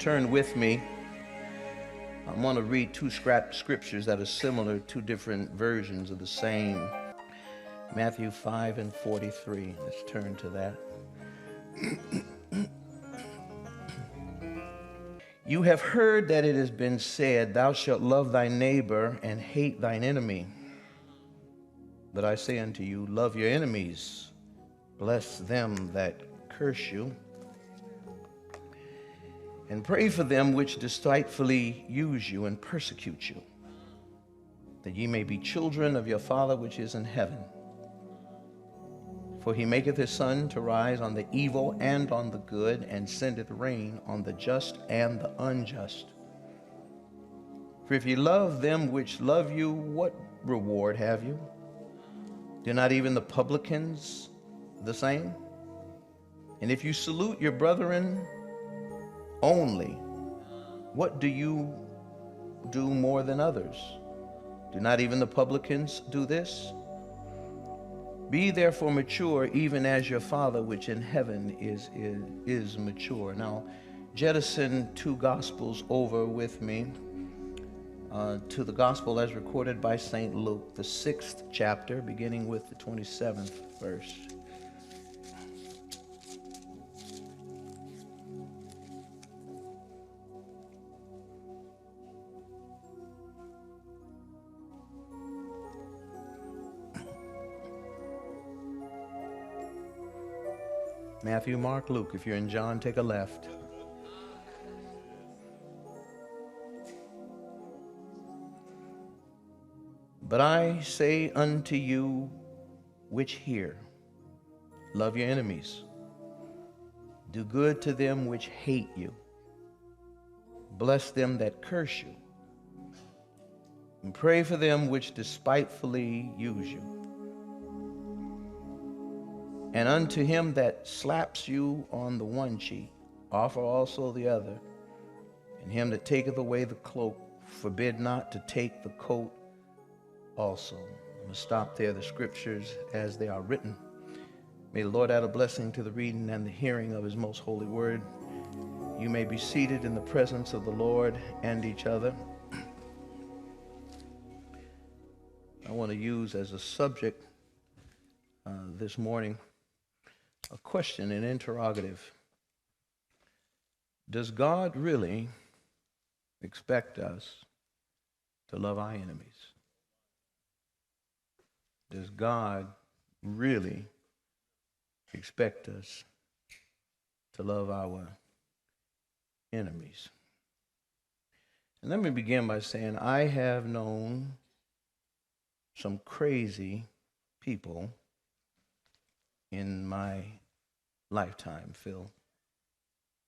turn with me, I want to read two scriptures that are similar, two different versions of the same. Matthew 5 and 43. Let's turn to that. You have heard that it has been said, thou shalt love thy neighbor and hate thine enemy. But I say unto you, love your enemies, bless them that curse you, and pray for them which despitefully use you and persecute you, that ye may be children of your Father which is in heaven. For he maketh his sun to rise on the evil and on the good, and sendeth rain on the just and the unjust. For if ye love them which love you, what reward have you? Do not even the publicans the same? And if you salute your brethren only, what do you do more than others? Do not even the publicans do this? Be therefore mature, even as your Father which in heaven is mature. Now, jettison two Gospels over with me to the Gospel as recorded by St. Luke, the 6th chapter, beginning with the 27th verse. Matthew, Mark, Luke. If you're in John, take a left. But I say unto you which hear, love your enemies, do good to them which hate you, bless them that curse you, and pray for them which despitefully use you. And unto him that slaps you on the one cheek, offer also the other. And him that taketh away the cloak, forbid not to take the coat also. I'm going to stop there, the scriptures as they are written. May the Lord add a blessing to the reading and the hearing of his most holy word. You may be seated in the presence of the Lord and each other. I want to use as a subject this morning a question, an interrogative. Does God really expect us to love our enemies? Does God really expect us to love our enemies? And let me begin by saying I have known some crazy people in my lifetime, Phil.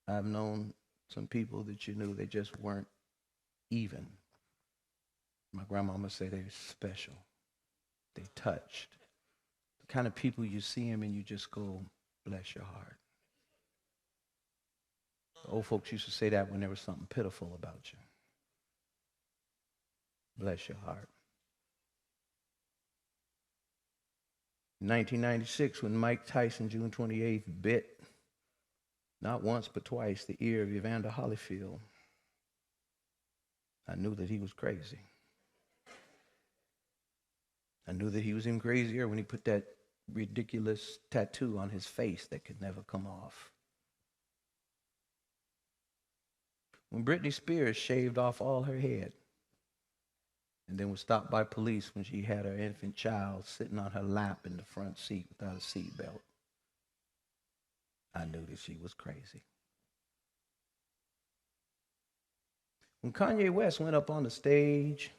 I've known some people that you knew they just weren't even. My grandmama said they were special. They touched. The kind of people you see them and you just go, bless your heart. The old folks used to say that when there was something pitiful about you. Bless your heart. In 1996, when Mike Tyson, June 28th, bit, not once but twice, the ear of Evander Holyfield, I knew that he was crazy. I knew that he was even crazier when he put that ridiculous tattoo on his face that could never come off. When Britney Spears shaved off all her head and then was stopped by police when she had her infant child sitting on her lap in the front seat without a seatbelt, I knew that she was crazy. When Kanye West went up on the stage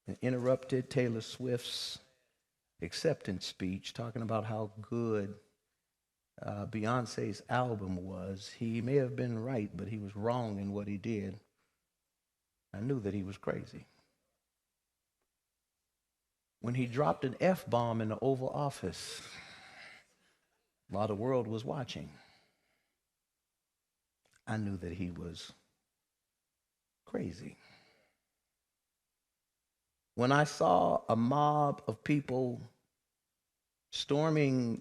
and interrupted Taylor Swift's acceptance speech, talking about how good Beyonce's album was, he may have been right, but he was wrong in what he did. I knew that he was crazy. When he dropped an F-bomb in the Oval Office while the world was watching, I knew that he was crazy. When I saw a mob of people storming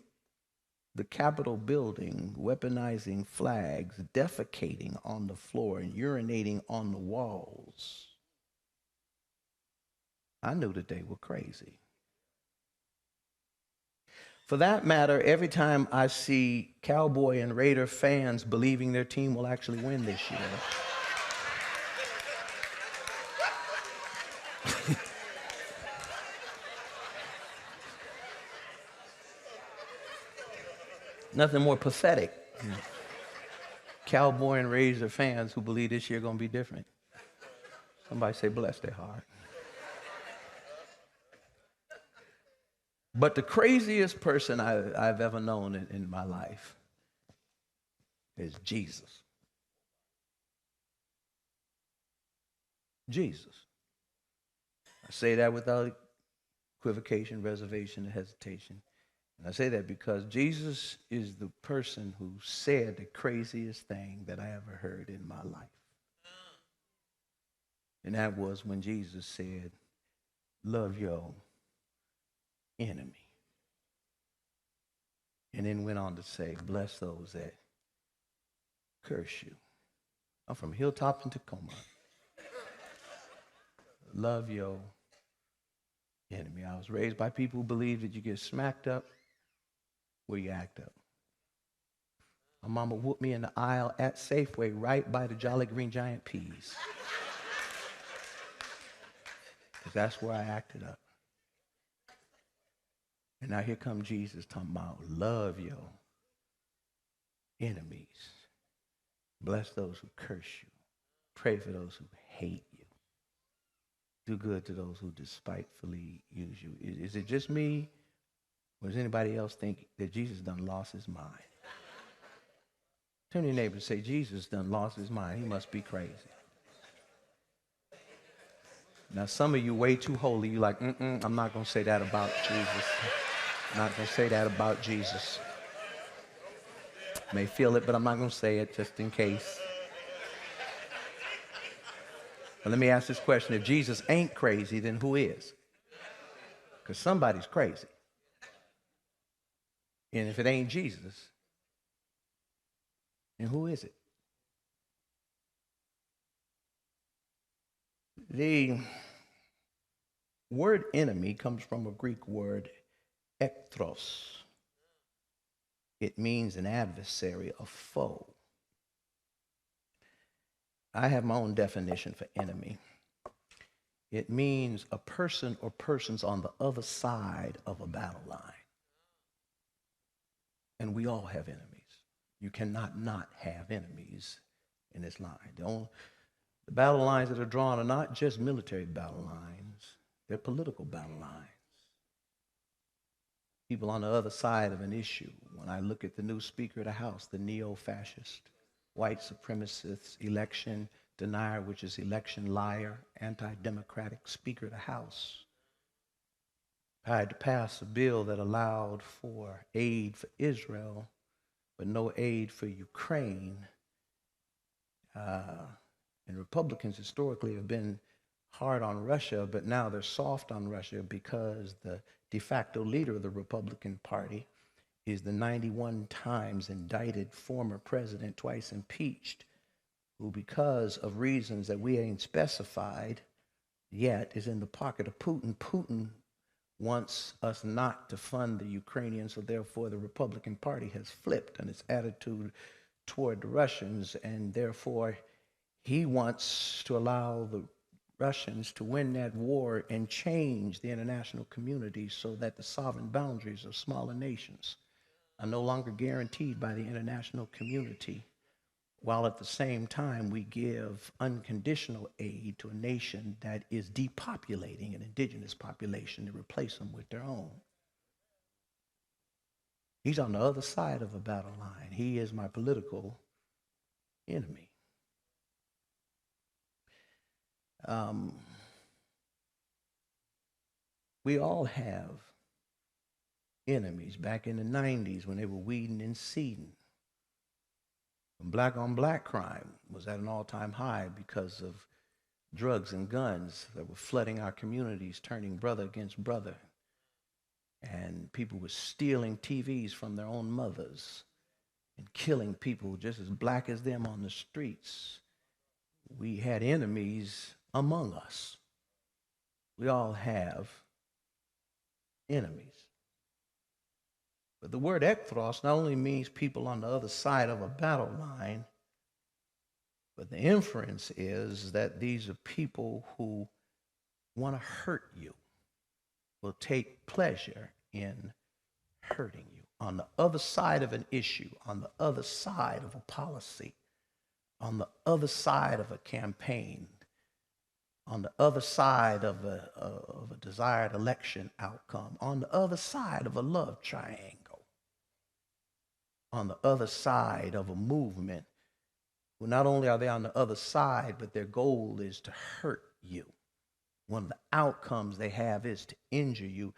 the Capitol building, weaponizing flags, defecating on the floor, and urinating on the walls, I knew that they were crazy. For that matter, every time I see Cowboy and Raider fans believing their team will actually win this year, nothing more pathetic. Cowboy and Raider fans who believe this year going to be different. Somebody say, bless their heart. But the craziest person I've ever known in my life is Jesus. Jesus. I say that without equivocation, reservation, and hesitation. And I say that because Jesus is the person who said the craziest thing that I ever heard in my life. And that was when Jesus said, love your enemy. And then went on to say, bless those that curse you. I'm from Hilltop in Tacoma. Love your enemy. I was raised by people who believe that you get smacked up where you act up. My mama whooped me in the aisle at Safeway right by the Jolly Green Giant peas. Because that's where I acted up. And now here comes Jesus talking about love your enemies. Bless those who curse you. Pray for those who hate you. Do good to those who despitefully use you. Is it just me? Or does anybody else think that Jesus done lost his mind? Turn to your neighbor and say, Jesus done lost his mind. He must be crazy. Now, some of you way too holy. You like, I'm not going to say that about Jesus. I'm not going to say that about Jesus. May feel it, but I'm not going to say it just in case. But let me ask this question. If Jesus ain't crazy, then who is? Because somebody's crazy. And if it ain't Jesus, then who is it? The word enemy comes from a Greek word, echthros. It means an adversary, a foe. I have my own definition for enemy. It means a person or persons on the other side of a battle line. And we all have enemies. You cannot not have enemies in this line. The battle lines that are drawn are not just military battle lines. They're political battle lines. People on the other side of an issue. When I look at the new Speaker of the House, the neo-fascist, white supremacist, election denier, which is election liar, anti-democratic Speaker of the House, I had to pass a bill that allowed for aid for Israel, but no aid for Ukraine. And Republicans historically have been hard on Russia, but now they're soft on Russia because the de facto leader of the Republican Party is the 91 times indicted former president, twice impeached, who because of reasons that we ain't specified yet is in the pocket of Putin. Putin wants us not to fund the Ukrainians, so therefore the Republican Party has flipped in its attitude toward the Russians, and therefore he wants to allow the Russians to win that war and change the international community so that the sovereign boundaries of smaller nations are no longer guaranteed by the international community, while at the same time we give unconditional aid to a nation that is depopulating an indigenous population to replace them with their own. He's on the other side of a battle line. He is my political enemy. We all have enemies. Back in the 90s when they were weeding and seeding, when black on black crime was at an all-time high because of drugs and guns that were flooding our communities, turning brother against brother. And people were stealing TVs from their own mothers and killing people just as black as them on the streets. We had enemies among us. We all have enemies. But the word ekthros not only means people on the other side of a battle line, but the inference is that these are people who want to hurt you, will take pleasure in hurting you. On the other side of an issue, on the other side of a policy, on the other side of a campaign, on the other side of a desired election outcome, on the other side of a love triangle, on the other side of a movement, well, not only are they on the other side, but their goal is to hurt you. One of the outcomes they have is to injure you.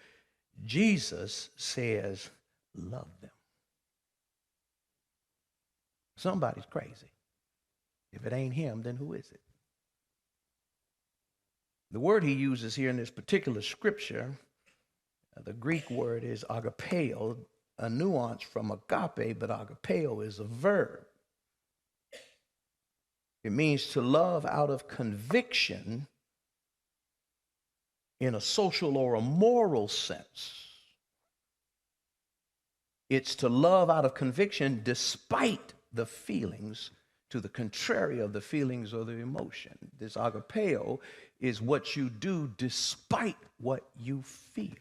Jesus says, love them. Somebody's crazy. If it ain't him, then who is it? The word he uses here in this particular scripture, the Greek word is agapeo, a nuance from agape, but agapeo is a verb. It means to love out of conviction in a social or a moral sense. It's to love out of conviction despite the feelings, to the contrary of the feelings or the emotion. This agapeo is what you do despite what you feel.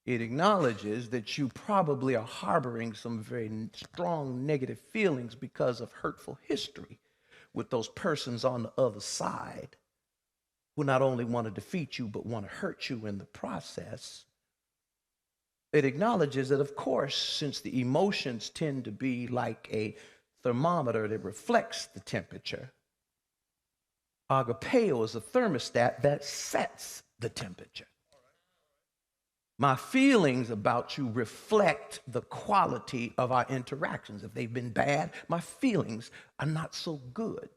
It acknowledges that you probably are harboring some very strong negative feelings because of hurtful history with those persons on the other side who not only want to defeat you but want to hurt you in the process. It acknowledges that, of course, since the emotions tend to be like a thermometer that reflects the temperature, agapeo is a thermostat that sets the temperature. My feelings about you reflect the quality of our interactions. If they've been bad, my feelings are not so good.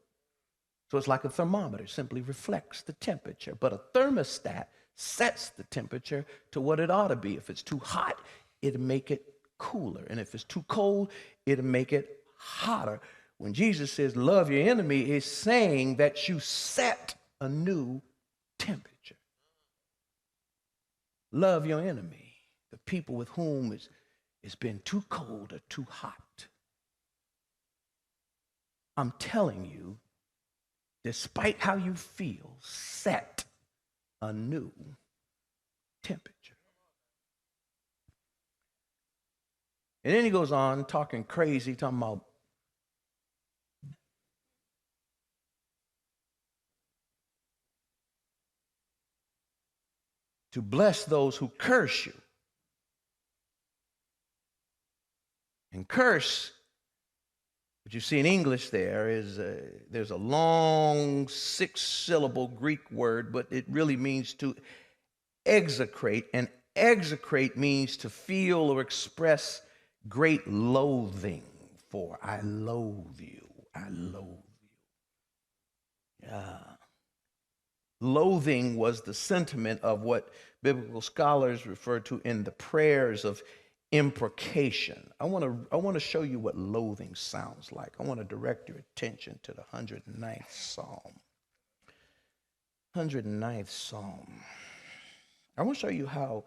So it's like a thermometer, simply reflects the temperature. But a thermostat sets the temperature to what it ought to be. If it's too hot, it'll make it cooler. And if it's too cold, it'll make it hotter. When Jesus says, love your enemy, he's saying that you set a new temperature. Love your enemy, the people with whom it's been too cold or too hot. I'm telling you, despite how you feel, set a new temperature. And then he goes on talking crazy, talking about to bless those who curse you. And curse, what you see in English there is there's a long 6-syllable Greek word, but it really means to execrate. And execrate means to feel or express great loathing for. I loathe you. I loathe you. Yeah. Loathing was the sentiment of what biblical scholars refer to in the prayers of imprecation. I want to show you what loathing sounds like. I want to direct your attention to the 109th Psalm. 109th Psalm. I want to show you how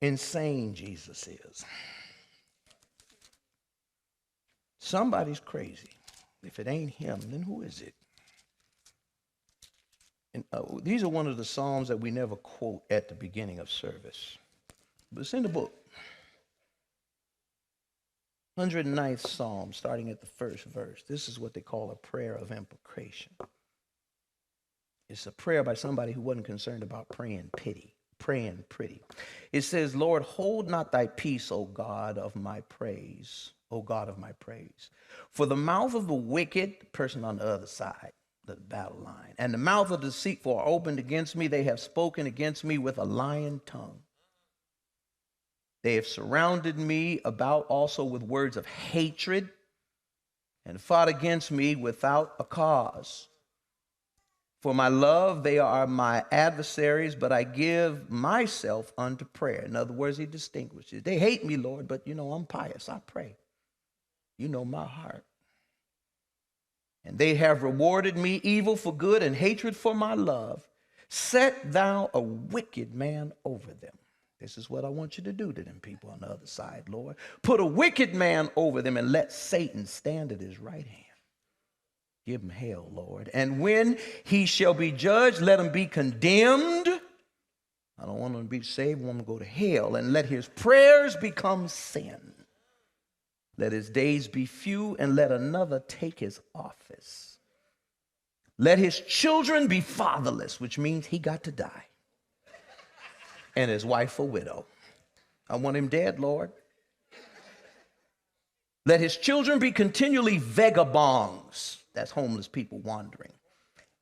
insane Jesus is. Somebody's crazy. If it ain't him, then who is it? And these are one of the Psalms that we never quote at the beginning of service. But it's in the book. 109th Psalm, starting at the first verse. This is what they call a prayer of imprecation. It's a prayer by somebody who wasn't concerned about praying pretty. It says, Lord, hold not thy peace, O God of my praise, O God of my praise. For the mouth of the wicked, person on the other side, the battle line, and the mouth of the deceitful are opened against me. They have spoken against me with a lying tongue. They have surrounded me about also with words of hatred and fought against me without a cause. For my love, they are my adversaries, but I give myself unto prayer. In other words, he distinguishes. They hate me, Lord, but I'm pious. I pray. You know my heart. And they have rewarded me evil for good and hatred for my love. Set thou a wicked man over them. This is what I want you to do to them people on the other side, Lord. Put a wicked man over them and let Satan stand at his right hand. Give him hell, Lord. And when he shall be judged, let him be condemned. I don't want him to be saved. I want him to go to hell. And let his prayers become sin. Let his days be few, and let another take his office. Let his children be fatherless, which means he got to die. And his wife a widow. I want him dead, Lord. Let his children be continually vagabonds. That's homeless people wandering.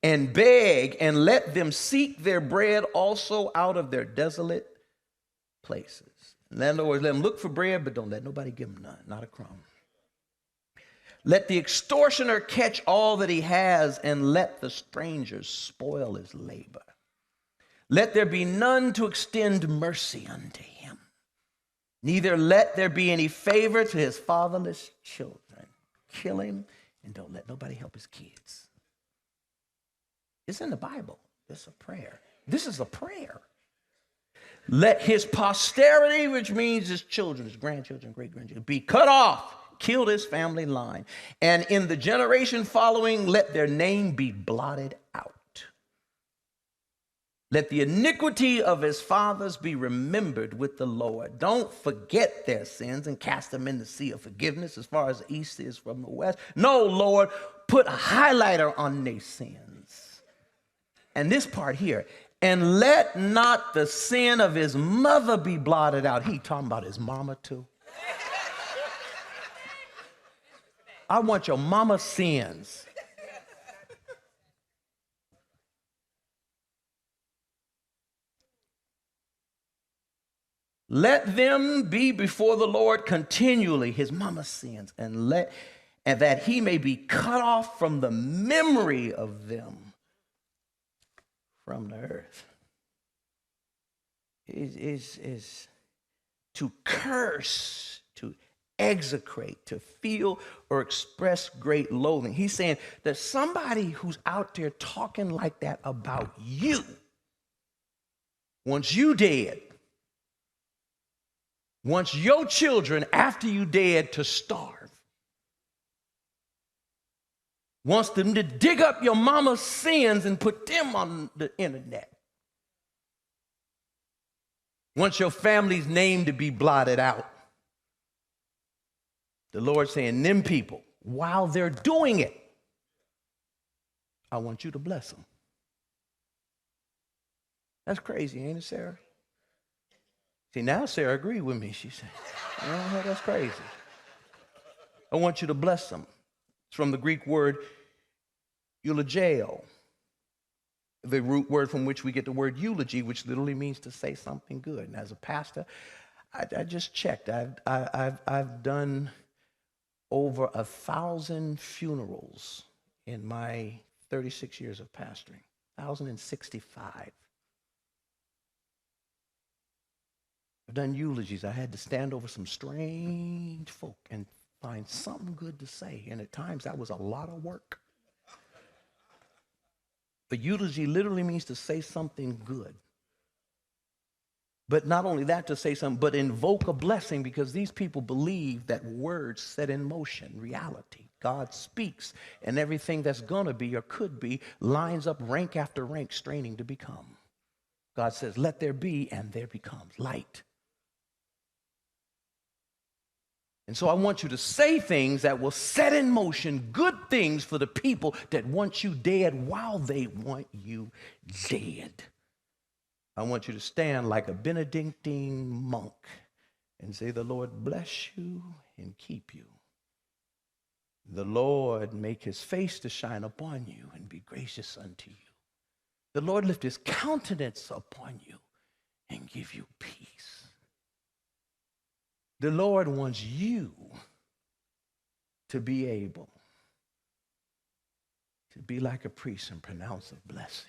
And beg, and let them seek their bread also out of their desolate places. In other words, let them look for bread, but don't let nobody give them none, not a crumb. Let the extortioner catch all that he has, and let the stranger spoil his labor. Let there be none to extend mercy unto him. Neither let there be any favor to his fatherless children. Kill him, and don't let nobody help his kids. It's in the Bible. It's a prayer. This is a prayer. Let his posterity, which means his children, his grandchildren, great-grandchildren, be cut off. Kill his family line. And in the generation following, let their name be blotted out. Let the iniquity of his fathers be remembered with the Lord. Don't forget their sins and cast them in the sea of forgiveness as far as the east is from the west. No, Lord, put a highlighter on their sins. And this part here, and let not the sin of his mother be blotted out. He talking about his mama too. I want your mama's sins. Let them be before the Lord continually, his mama's sins, and that he may be cut off from the memory of them from the earth. Is to curse, to execrate, to feel or express great loathing. He's saying that somebody who's out there talking like that about you, once you dead, wants your children after you dead to starve, wants them to dig up your mama's sins and put them on the internet, wants your family's name to be blotted out. The Lord's saying, them people, while they're doing it, I want you to bless them. That's crazy, ain't it, Sarah? See, now Sarah agreed with me. She said, oh, that's crazy. I want you to bless them. It's from the Greek word eulogeo, the root word from which we get the word eulogy, which literally means to say something good. And as a pastor, I just checked. I've done over 1,000 funerals in my 36 years of pastoring, 1,065. I've done eulogies. I had to stand over some strange folk and find something good to say. And at times that was a lot of work. The eulogy literally means to say something good. But not only that, to say something, but invoke a blessing, because these people believe that words set in motion reality. God speaks, and everything that's going to be or could be lines up rank after rank, straining to become. God says, let there be, and there becomes light. And so I want you to say things that will set in motion good things for the people that want you dead while they want you dead. I want you to stand like a Benedictine monk and say, the Lord bless you and keep you. The Lord make his face to shine upon you and be gracious unto you. The Lord lift his countenance upon you and give you peace. The Lord wants you to be able to be like a priest and pronounce a blessing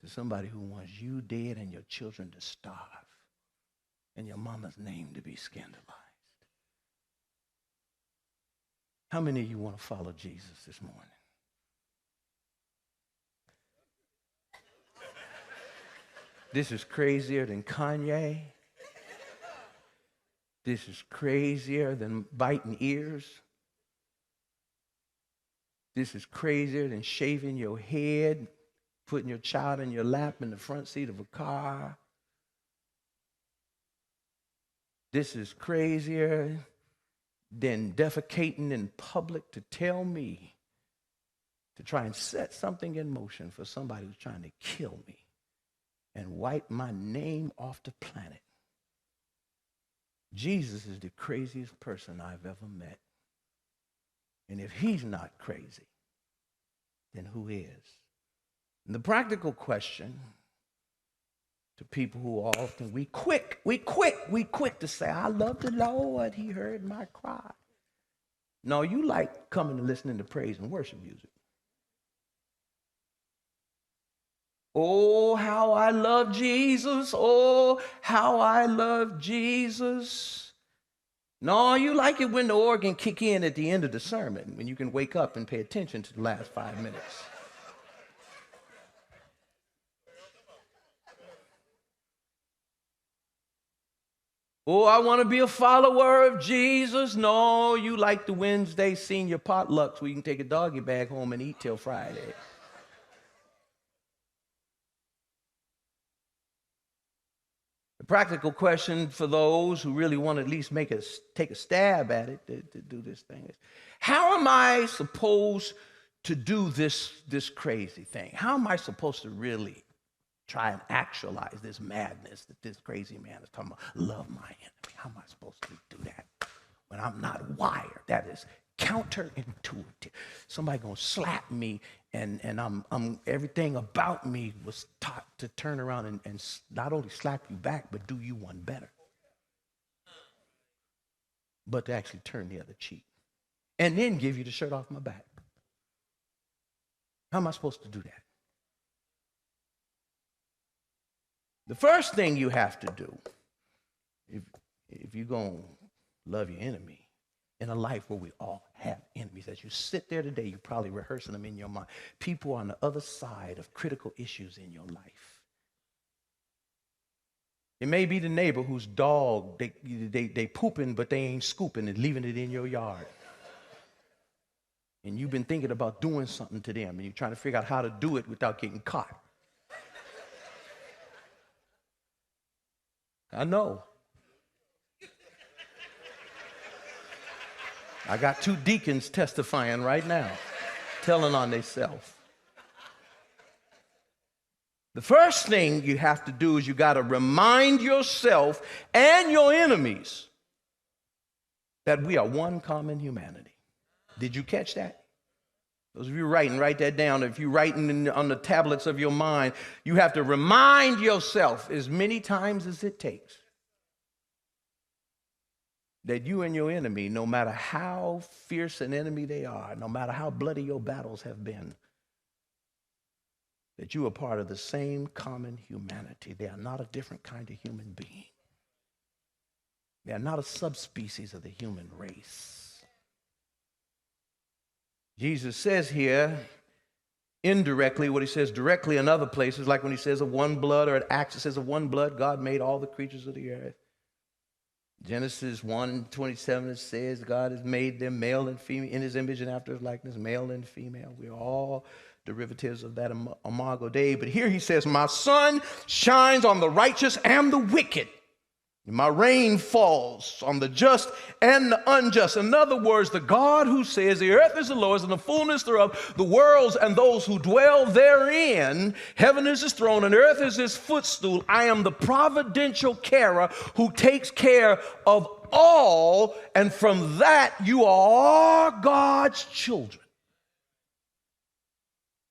to somebody who wants you dead and your children to starve and your mama's name to be scandalized. How many of you want to follow Jesus this morning? This is crazier than Kanye. This is crazier than biting ears. This is crazier than shaving your head, putting your child in your lap in the front seat of a car. This is crazier than defecating in public to tell me to try and set something in motion for somebody who's trying to kill me and wipe my name off the planet. Jesus is the craziest person I've ever met. And if he's not crazy, then who is? And the practical question to people who are often, we quick to say, I love the Lord, he heard my cry. No, you like coming and listening to praise and worship music. Oh, how I love Jesus. Oh, how I love Jesus. No, you like it when the organ kick in at the end of the sermon, when you can wake up and pay attention to the last 5 minutes. Oh, I want to be a follower of Jesus. No, you like the Wednesday senior potlucks where you can take a doggy bag home and eat till Friday. The practical question for those who really want to at least take a stab at it to do this thing is, how am I supposed to do this crazy thing? How am I supposed to really try and actualize this madness that this crazy man is talking about? Love my enemy. How am I supposed to do that when I'm not wired? That is counterintuitive. Somebody gonna slap me and I'm everything about me was taught to turn around and not only slap you back, but do you one better. But to actually turn the other cheek. And then give you the shirt off my back. How am I supposed to do that? The first thing you have to do, if you're going to love your enemy, in a life where we all have enemies, as you sit there today, you're probably rehearsing them in your mind. People are on the other side of critical issues in your life. It may be the neighbor whose dog, they pooping, but they ain't scooping and leaving it in your yard. And you've been thinking about doing something to them, and you're trying to figure out how to do it without getting caught. I know. I got 2 deacons testifying right now, telling on themselves. The first thing you have to do is you got to remind yourself and your enemies that we are one common humanity. Did you catch that? Those of you writing, write that down. If you're writing on the tablets of your mind, you have to remind yourself as many times as it takes that you and your enemy, no matter how fierce an enemy they are, no matter how bloody your battles have been, that you are part of the same common humanity. They are not a different kind of human being. They are not a subspecies of the human race. Jesus says here, indirectly, what he says directly in other places, like when he says of one blood, or at Acts it says of one blood, God made all the creatures of the earth. Genesis 1:27, it says God has made them male and female in his image and after his likeness, male and female. We are all derivatives of that imago Dei. But here he says, my sun shines on the righteous and the wicked. My rain falls on the just and the unjust. In other words, the God who says the earth is the Lord's and the fullness thereof, the worlds and those who dwell therein. Heaven is his throne and earth is his footstool. I am the providential carer who takes care of all, and from that you are God's children.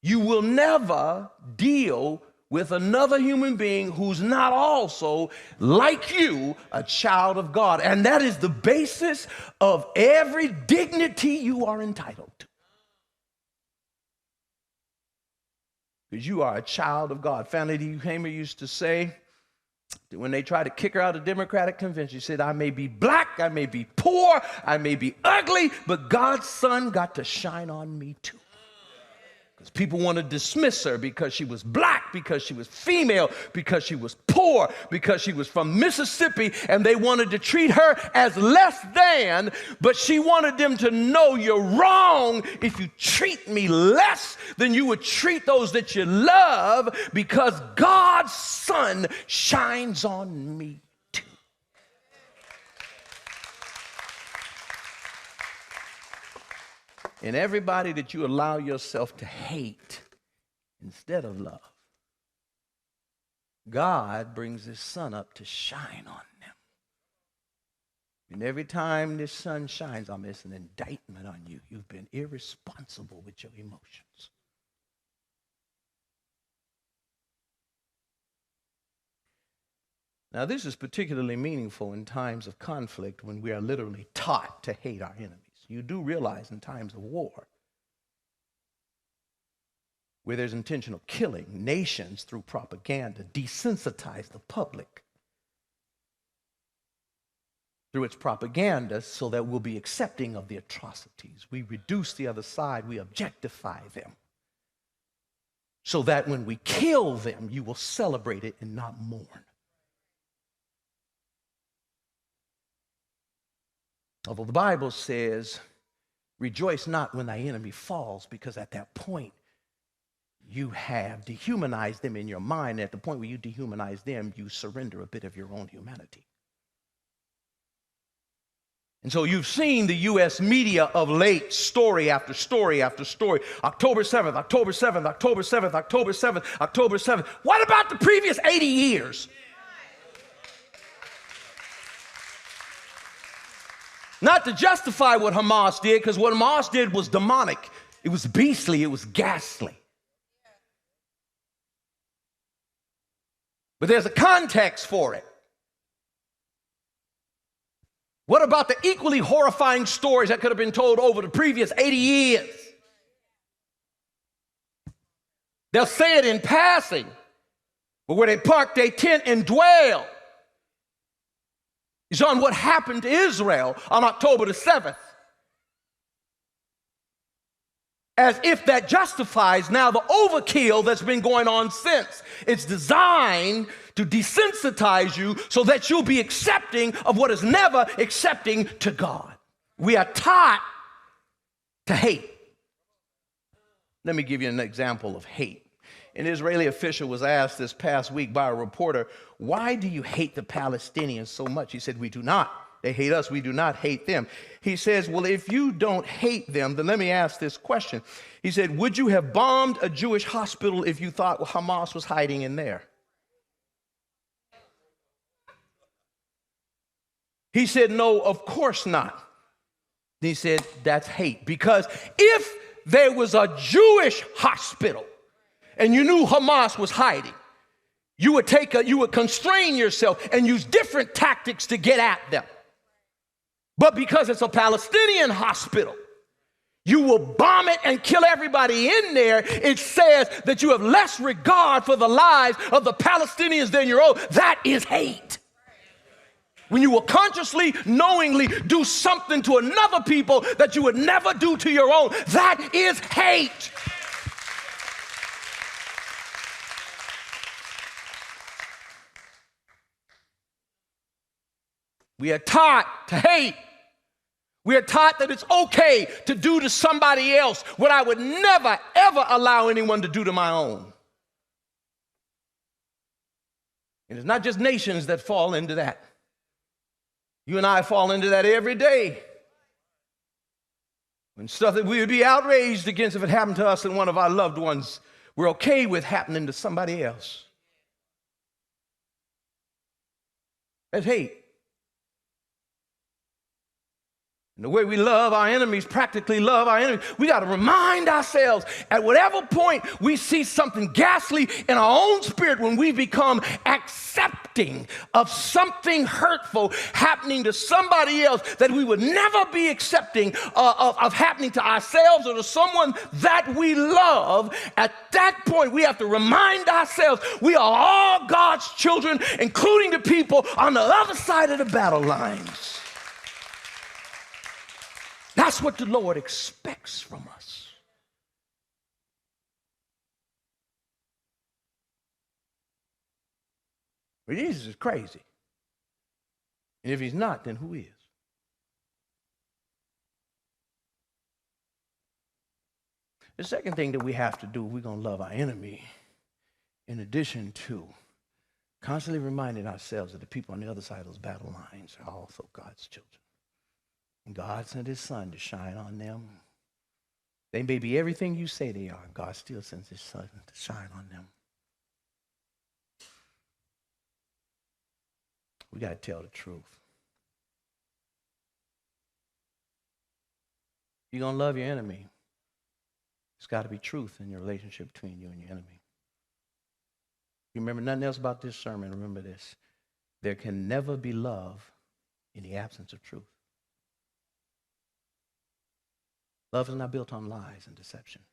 You will never deal with another human being who's not also, like you, a child of God. And that is the basis of every dignity you are entitled to. because you are a child of God. Fannie D. Hamer used to say that when they tried to kick her out of the Democratic convention, she said, I may be black, I may be poor, I may be ugly, but God's sun got to shine on me too. Because people want to dismiss her because she was black, because she was female, because she was poor, because she was from Mississippi, and they wanted to treat her as less than, but she wanted them to know you're wrong if you treat me less than you would treat those that you love, because God's sun shines on me too. And everybody that you allow yourself to hate instead of love, God brings his sun up to shine on them. And every time this sun shines, it's an indictment on you. You've been irresponsible with your emotions. Now, this is particularly meaningful in times of conflict when we are literally taught to hate our enemies. You do realize in times of war, where there's intentional killing, nations through propaganda desensitize the public through its propaganda so that we'll be accepting of the atrocities. We reduce the other side, we objectify them, so that when we kill them, you will celebrate it and not mourn. Although the Bible says, rejoice not when thy enemy falls, because at that point you have dehumanized them in your mind. At the point where you dehumanize them, you surrender a bit of your own humanity. And so you've seen the U.S. media of late, story after story after story. October 7th, October 7th, October 7th, October 7th, October 7th. What about the previous 80 years? Not to justify what Hamas did, because what Hamas did was demonic. It was beastly. It was ghastly. But there's a context for it. What about the equally horrifying stories that could have been told over the previous 80 years? They'll say it in passing, but where they park their tent and dwell is on what happened to Israel on October the 7th. As if that justifies now the overkill that's been going on since. It's designed to desensitize you so that you'll be accepting of what is never accepting to God. We are taught to hate. Let me give you an example of hate. An Israeli official was asked this past week by a reporter, why do you hate the Palestinians so much? He said, we do not. They hate us. We do not hate them. He says, well, if you don't hate them, then let me ask this question. He said, would you have bombed a Jewish hospital if you thought Hamas was hiding in there? He said, no, of course not. He said, that's hate. Because if there was a Jewish hospital and you knew Hamas was hiding, you would constrain yourself and use different tactics to get at them. But because it's a Palestinian hospital, you will bomb it and kill everybody in there. It says that you have less regard for the lives of the Palestinians than your own. That is hate. When you will consciously, knowingly do something to another people that you would never do to your own, that is hate. We are taught to hate. We are taught that it's okay to do to somebody else what I would never, ever allow anyone to do to my own. And it's not just nations that fall into that. You and I fall into that every day. When stuff that we would be outraged against if it happened to us and one of our loved ones, we're okay with happening to somebody else. That's hate. And the way we love our enemies, practically love our enemies, we got to remind ourselves at whatever point we see something ghastly in our own spirit, when we become accepting of something hurtful happening to somebody else that we would never be accepting of happening to ourselves or to someone that we love. At that point, we have to remind ourselves we are all God's children, including the people on the other side of the battle lines. That's what the Lord expects from us. But Jesus is crazy. And if he's not, then who is? The second thing that we have to do, we're going to love our enemy, in addition to constantly reminding ourselves that the people on the other side of those battle lines are also God's children. And God sent his son to shine on them. They may be everything you say they are, and God still sends his son to shine on them. We got to tell the truth. If you're going to love your enemy, there's got to be truth in your relationship between you and your enemy. If you remember nothing else about this sermon, remember this. There can never be love in the absence of truth. Love is not built on lies and deception.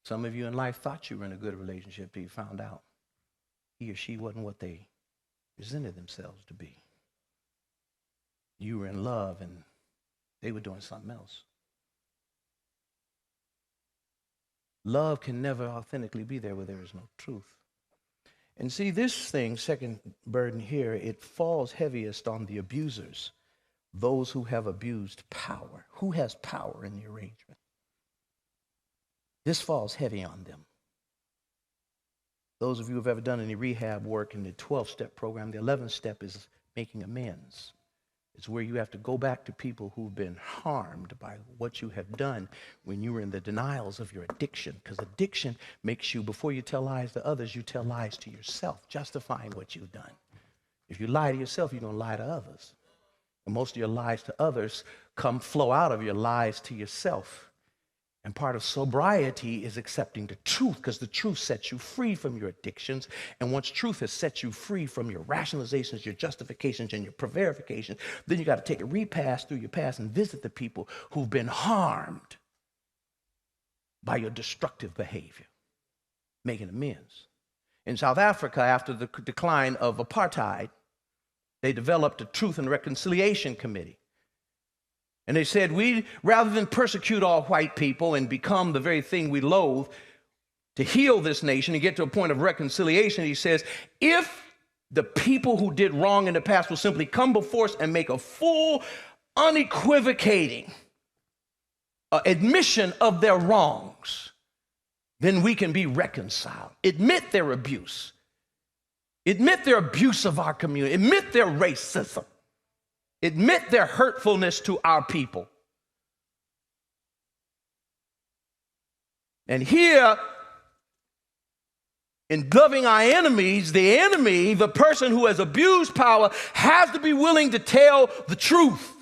Some of you in life thought you were in a good relationship till you found out he or she wasn't what they presented themselves to be. You were in love and they were doing something else. Love can never authentically be there where there is no truth. And see, this thing, second burden here, it falls heaviest on the abusers. Those who have abused power. Who has power in the arrangement? This falls heavy on them. Those of you who have ever done any rehab work in the 12-step program, the 11th step is making amends. It's where you have to go back to people who've been harmed by what you have done when you were in the denials of your addiction. Because addiction makes you, before you tell lies to others, you tell lies to yourself, justifying what you've done. If you lie to yourself, you don't lie to others. And most of your lies to others flow out of your lies to yourself. And part of sobriety is accepting the truth, because the truth sets you free from your addictions. And once truth has set you free from your rationalizations, your justifications, and your prevarications, then you got to take a repass through your past and visit the people who've been harmed by your destructive behavior, making amends. In South Africa, after the decline of apartheid, they developed a Truth and Reconciliation Committee. And they said, rather than persecute all white people and become the very thing we loathe, to heal this nation and get to a point of reconciliation, he says, if the people who did wrong in the past will simply come before us and make a full, unequivocating admission of their wrongs, then we can be reconciled. Admit their abuse. Admit their abuse of our community. Admit their racism. Admit their hurtfulness to our people. And here, in loving our enemies, the enemy, the person who has abused power, has to be willing to tell the truth.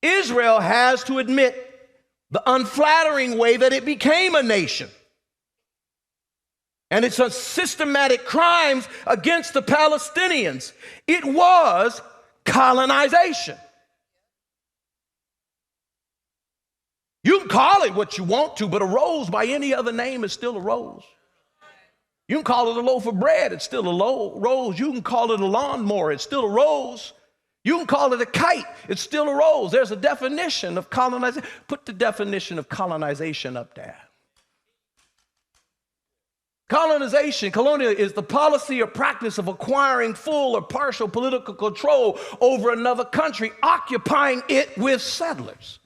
Israel has to admit the unflattering way that it became a nation. And it's a systematic crimes against the Palestinians. It was colonization. You can call it what you want to, but a rose by any other name is still a rose. You can call it a loaf of bread, it's still a rose. You can call it a lawnmower, it's still a rose. You can call it a kite, it's still a rose. There's a definition of colonization. Put the definition of colonization up there. Colonization, colonial, is the policy or practice of acquiring full or partial political control over another country, occupying it with settlers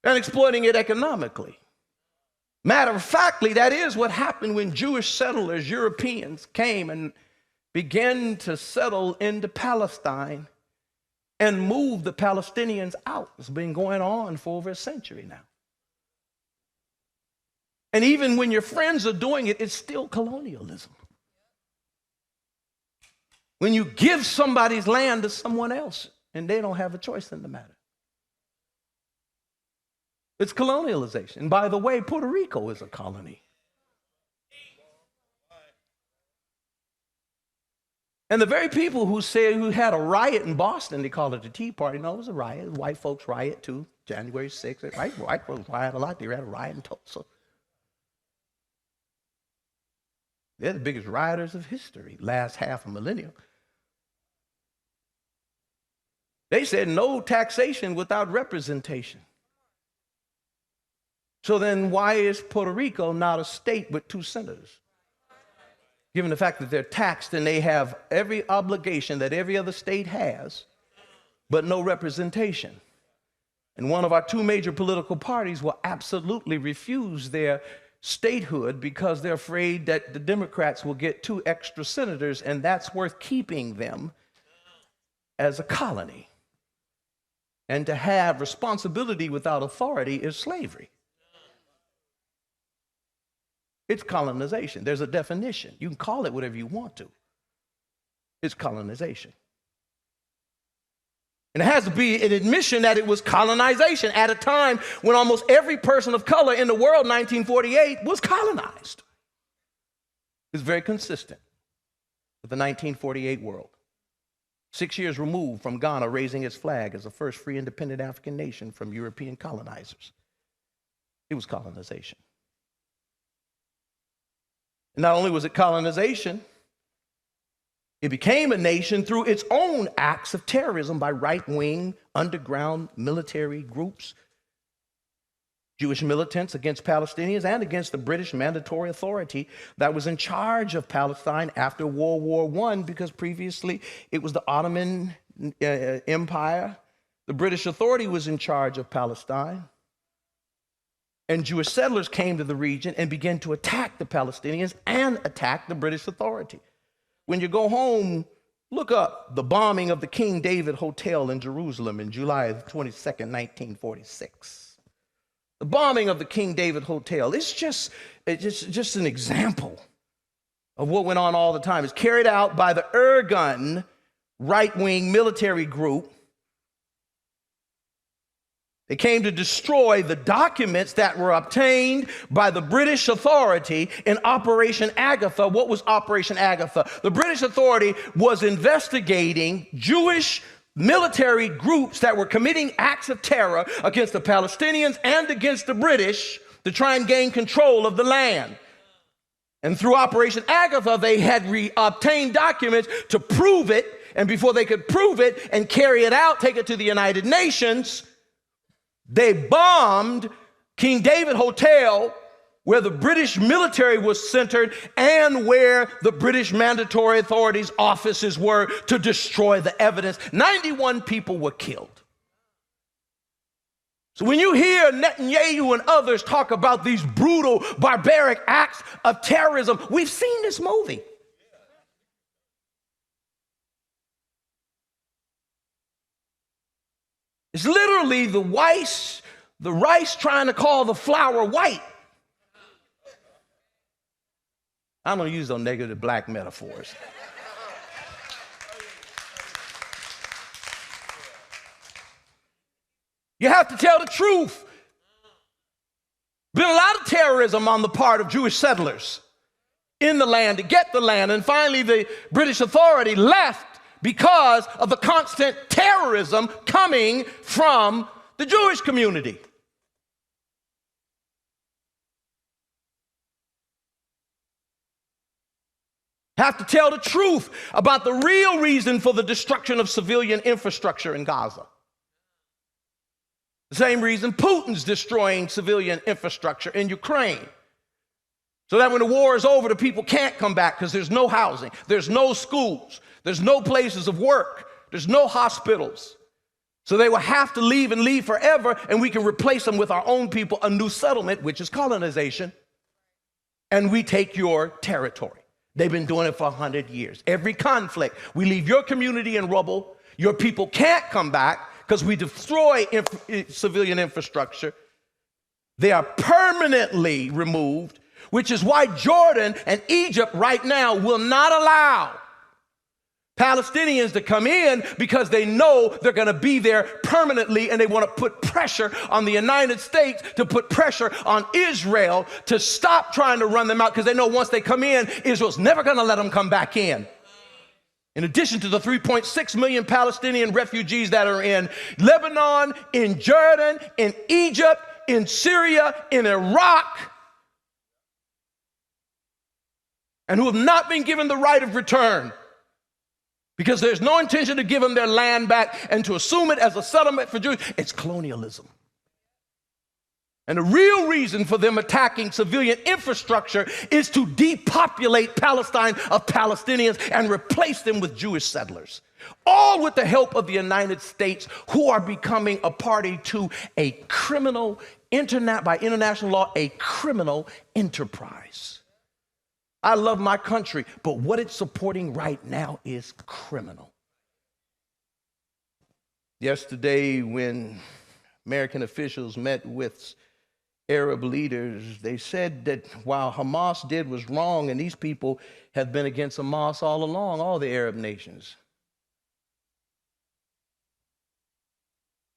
and exploiting it economically. Matter of factly, that is what happened when Jewish settlers, Europeans, came and began to settle into Palestine and move the Palestinians out. It's been going on for over a century now. And even when your friends are doing it, it's still colonialism. when you give somebody's land to someone else and they don't have a choice in the matter. It's colonialization. And by the way, Puerto Rico is a colony. And the very people who had a riot in Boston, they called it the Tea Party. No, it was a riot. White folks riot too, January 6th. White folks riot a lot. They had a riot in Tulsa. They're the biggest rioters of history, last half a millennium. They said no taxation without representation. So then why is Puerto Rico not a state with 2 senators? Given the fact that they're taxed and they have every obligation that every other state has, but no representation. And one of our 2 major political parties will absolutely refuse their statehood because they're afraid that the Democrats will get 2 extra senators, and that's worth keeping them as a colony. And to have responsibility without authority is slavery. It's colonization. There's a definition. You can call it whatever you want to. It's colonization. And it has to be an admission that it was colonization at a time when almost every person of color in the world, 1948, was colonized. It's very consistent with the 1948 world. 6 years removed from Ghana raising its flag as the first free independent African nation from European colonizers. It was colonization. And not only was it colonization, it became a nation through its own acts of terrorism by right-wing underground military groups, Jewish militants against Palestinians and against the British Mandatory Authority that was in charge of Palestine after World War I, because previously it was the Ottoman Empire. The British Authority was in charge of Palestine. And Jewish settlers came to the region and began to attack the Palestinians and attack the British Authority. When you go home, look up the bombing of the King David Hotel in Jerusalem in July 22nd, 1946. The bombing of the King David Hotel, it's just an example of what went on all the time. It's carried out by the Irgun right-wing military group. They came to destroy the documents that were obtained by the British Authority in Operation Agatha. What was Operation Agatha? The British Authority was investigating Jewish military groups that were committing acts of terror against the Palestinians and against the British to try and gain control of the land. And through Operation Agatha, they had obtained documents to prove it. And before they could prove it and carry it out, take it to the United Nations, they bombed King David Hotel, where the British military was centered and where the British Mandatory Authority's offices were, to destroy the evidence. 91 people were killed. So when you hear Netanyahu and others talk about these brutal, barbaric acts of terrorism, we've seen this movie. It's literally the rice trying to call the flour white. I'm going to use those negative black metaphors. You have to tell the truth. Been a lot of terrorism on the part of Jewish settlers in the land to get the land, and finally the British Authority left because of the constant terrorism coming from the Jewish community. Have to tell the truth about the real reason for the destruction of civilian infrastructure in Gaza. The same reason Putin's destroying civilian infrastructure in Ukraine. So that when the war is over, the people can't come back because there's no housing, there's no schools, there's no places of work, there's no hospitals. So they will have to leave and leave forever, and we can replace them with our own people, a new settlement, which is colonization, and we take your territory. They've been doing it for 100 years. Every conflict, we leave your community in rubble, your people can't come back because we destroy civilian infrastructure. They are permanently removed, which is why Jordan and Egypt right now will not allow Palestinians to come in because they know they're going to be there permanently, and they want to put pressure on the United States to put pressure on Israel to stop trying to run them out, because they know once they come in, Israel's never going to let them come back in. In addition to the 3.6 million Palestinian refugees that are in Lebanon, in Jordan, in Egypt, in Syria, in Iraq, and who have not been given the right of return, because there's no intention to give them their land back and to assume it as a settlement for Jews. It's colonialism. And the real reason for them attacking civilian infrastructure is to depopulate Palestine of Palestinians and replace them with Jewish settlers. All with the help of the United States, who are becoming a party to a criminal, by international law, a criminal enterprise. I love my country, but what it's supporting right now is criminal. Yesterday, when American officials met with Arab leaders, they said that while Hamas did was wrong, and these people have been against Hamas all along, all the Arab nations.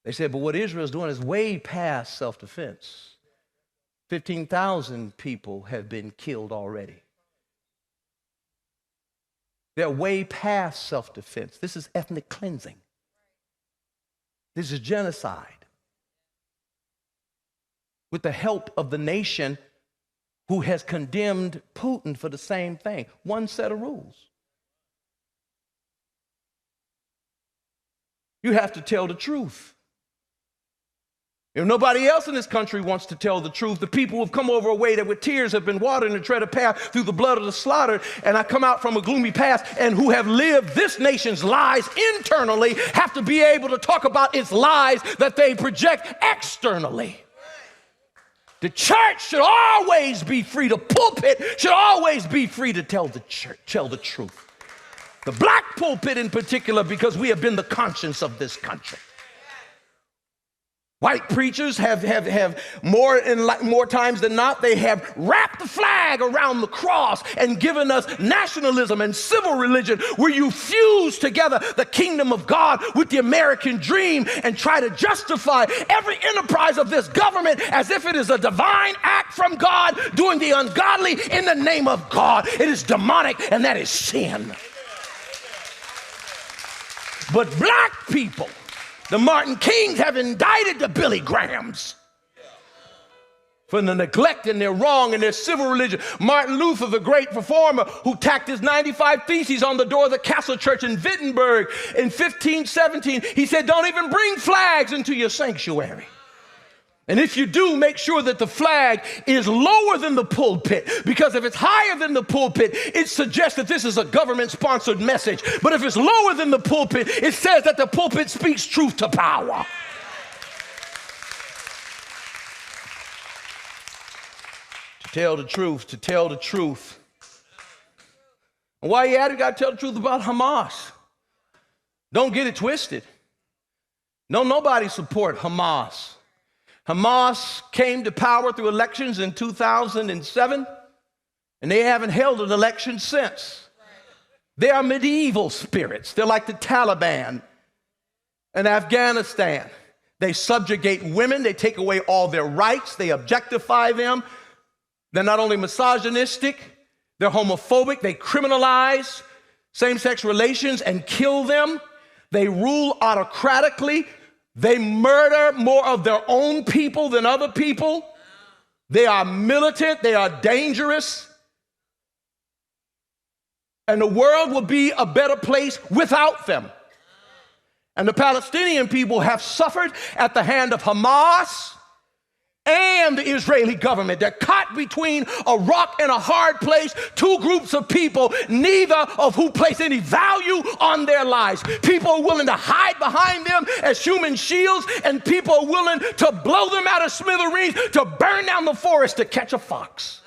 They said, but what Israel is doing is way past self-defense. 15,000 people have been killed already. They're way past self-defense. This is ethnic cleansing. This is genocide. With the help of the nation who has condemned Putin for the same thing. One set of rules. You have to tell the truth. If nobody else in this country wants to tell the truth, the people who have come over a way that with tears have been watered and tread a path through the blood of the slaughtered, and I come out from a gloomy past, and who have lived this nation's lies internally, have to be able to talk about its lies that they project externally. The church should always be free. The pulpit should always be free to tell the truth. The black pulpit in particular, because we have been the conscience of this country. White preachers have more times than not, they have wrapped the flag around the cross and given us nationalism and civil religion, where you fuse together the kingdom of God with the American dream and try to justify every enterprise of this government as if it is a divine act from God doing the ungodly in the name of God. It is demonic, and that is sin. But black people, the Martin Kings, have indicted the Billy Grahams for the neglect and their wrong and their civil religion. Martin Luther, the great reformer, who tacked his 95 Theses on the door of the Castle Church in Wittenberg in 1517, he said, don't even bring flags into your sanctuary. And if you do, make sure that the flag is lower than the pulpit, because if it's higher than the pulpit, it suggests that this is a government-sponsored message. But if it's lower than the pulpit, it says that the pulpit speaks truth to power. To tell the truth. And while you're at it, you got to tell the truth about Hamas. Don't get it twisted. Don't nobody support Hamas. Hamas came to power through elections in 2007, and they haven't held an election since. They are medieval spirits. They're like the Taliban in Afghanistan. They subjugate women. They take away all their rights. They objectify them. They're not only misogynistic, they're homophobic. They criminalize same-sex relations and kill them. They rule autocratically. They murder more of their own people than other people. They are militant. They are dangerous. And the world will be a better place without them. And the Palestinian people have suffered at the hand of Hamas and the Israeli government. They're caught between a rock and a hard place, two groups of people, neither of who place any value on their lives. People are willing to hide behind them as human shields, and people are willing to blow them out of smithereens, to burn down the forest to catch a fox.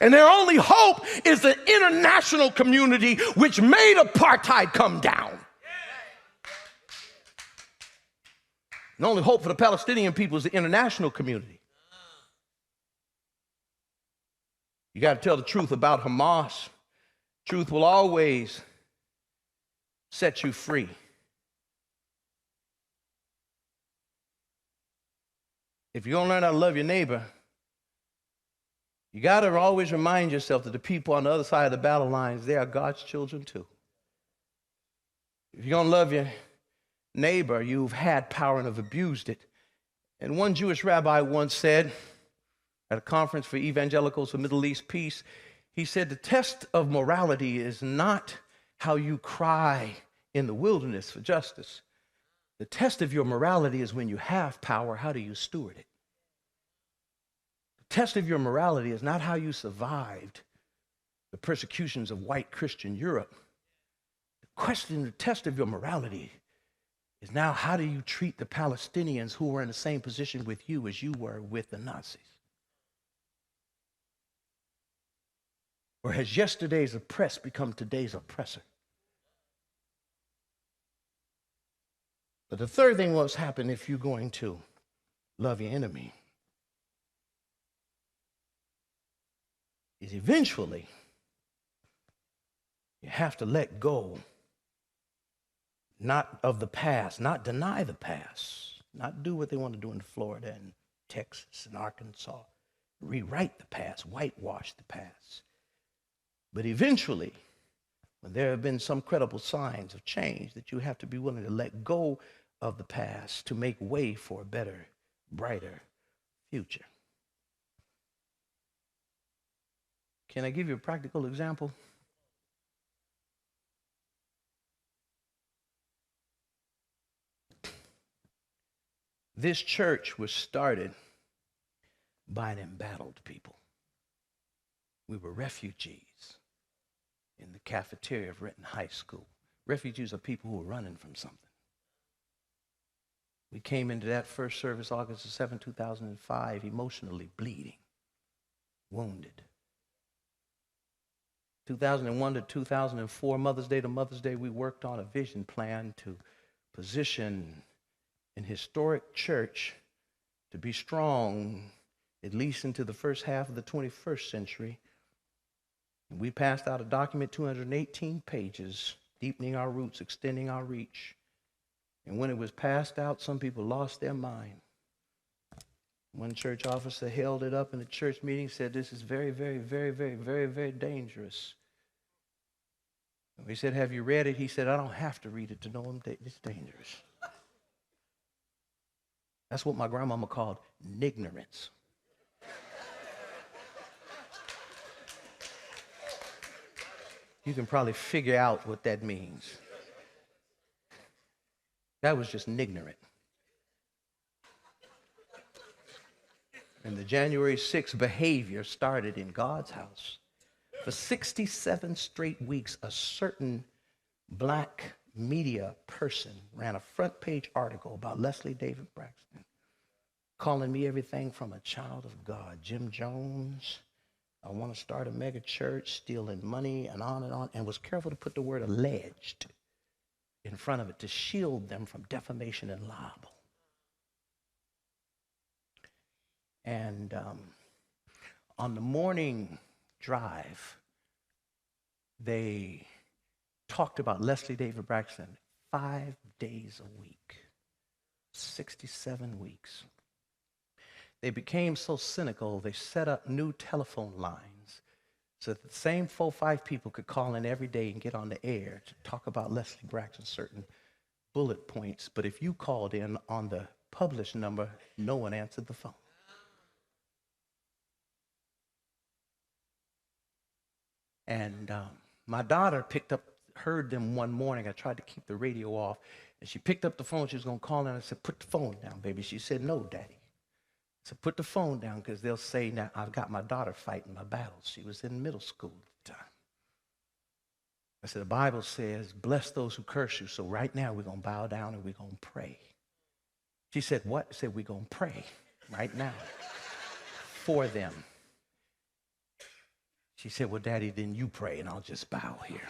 And their only hope is the international community, which made apartheid come down. The only hope for the Palestinian people is the international community. You got to tell the truth about Hamas. Truth will always set you free. If you're going to learn how to love your neighbor, you got to always remind yourself that the people on the other side of the battle lines, they are God's children too. If you're going to love your neighbor, you've had power and have abused it. And one Jewish rabbi once said at a conference for evangelicals for Middle East peace, he said, the test of morality is not how you cry in the wilderness for justice. The test of your morality is when you have power, how do you steward it? The test of your morality is not how you survived the persecutions of white Christian Europe. The test of your morality is now how do you treat the Palestinians who were in the same position with you as you were with the Nazis? Or has yesterday's oppressed become today's oppressor? But the third thing what's happened if you're going to love your enemy is eventually you have to let go, not of the past, not deny the past, not do what they want to do in Florida and Texas and Arkansas, rewrite the past, whitewash the past. But eventually, when there have been some credible signs of change, that you have to be willing to let go of the past to make way for a better, brighter future. Can I give you a practical example? This church was started by an embattled people. We were refugees in the cafeteria of Renton High School. Refugees are people who are running from something. We came into that first service August 7, 2005, emotionally bleeding, wounded. 2001 to 2004, Mother's Day to Mother's Day, we worked on a vision plan to position an historic church to be strong at least into the first half of the 21st century. And we passed out a document, 218 pages, deepening our roots, extending our reach. And when it was passed out, some people lost their mind. One church officer held it up in a church meeting, said, this is very, very, very, very, very, very dangerous. And we said, have you read it? He said, I don't have to read it to know it's dangerous. That's what my grandmama called nignorance. You can probably figure out what that means. That was just ignorant. And the January 6th behavior started in God's house. For 67 straight weeks, a certain black media person ran a front page article about Leslie David Braxton, calling me everything from a child of God, Jim Jones, I want to start a mega church, stealing money, and on, and was careful to put the word alleged in front of it to shield them from defamation and libel. And on the morning drive, they talked about Leslie David Braxton 5 days a week, 67 weeks. They became so cynical, they set up new telephone lines so that the same 4 or 5 people could call in every day and get on the air to talk about Leslie Braxton, certain bullet points. But if you called in on the published number, no one answered the phone. And my daughter heard them one morning. I tried to keep the radio off, and she picked up the phone. She was going to call in. I said, put the phone down, baby. She said, no, Daddy. I said, put the phone down, because they'll say, now I've got my daughter fighting my battles. She was in middle school at the time. I said, the Bible says, bless those who curse you. So right now we're going to bow down and we're going to pray. She said, what? I said, we're going to pray right now for them. She said, well, Daddy, then you pray and I'll just bow here.